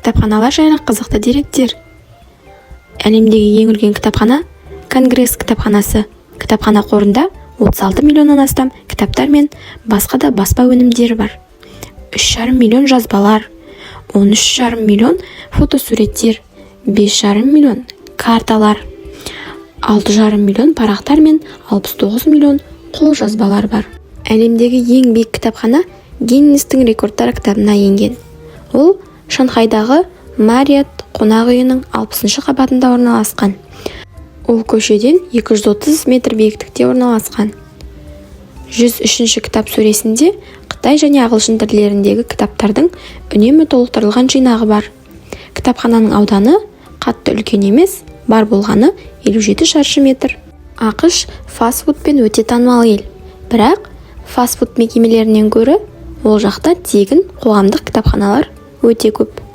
Кітапханалар жайлы қызықты деректер. Әлемдегі ең үлкен кітапхана Конгресс кітапханасы. Кітапхана қорында 36 миллионнан астам кітаптар мен басқа да баспа өнімдері бар. 3,5 миллион жазбалар, 13,5 миллион фотосуреттер, 5,5 миллион карталар, 6,5 миллион парақтар мен 69 миллион қолжазбалар бар. Әлемдегі ең биік кітапхана Гиннестің рекордтар кітабына енген. Ол Шанхайдағы Марриотт қонақ үйінің 60-шы қабатында орналасқан. Ол көшеден 230 метр биіктікте орналасқан. 103-ші кітап сөресінде Қытай және ағылшын тілдеріндегі кітаптардың үнемі толықтырылған жинағы бар. Кітапхананың ауданы қатты үлкен емес, бар болғаны 57 шаршы метр. ақш фастфудпен өте танымал ел. Бірақ фастфуд мекемелерінен гөрі ол жақта тегін қоғамдық кітапханалар өте көп.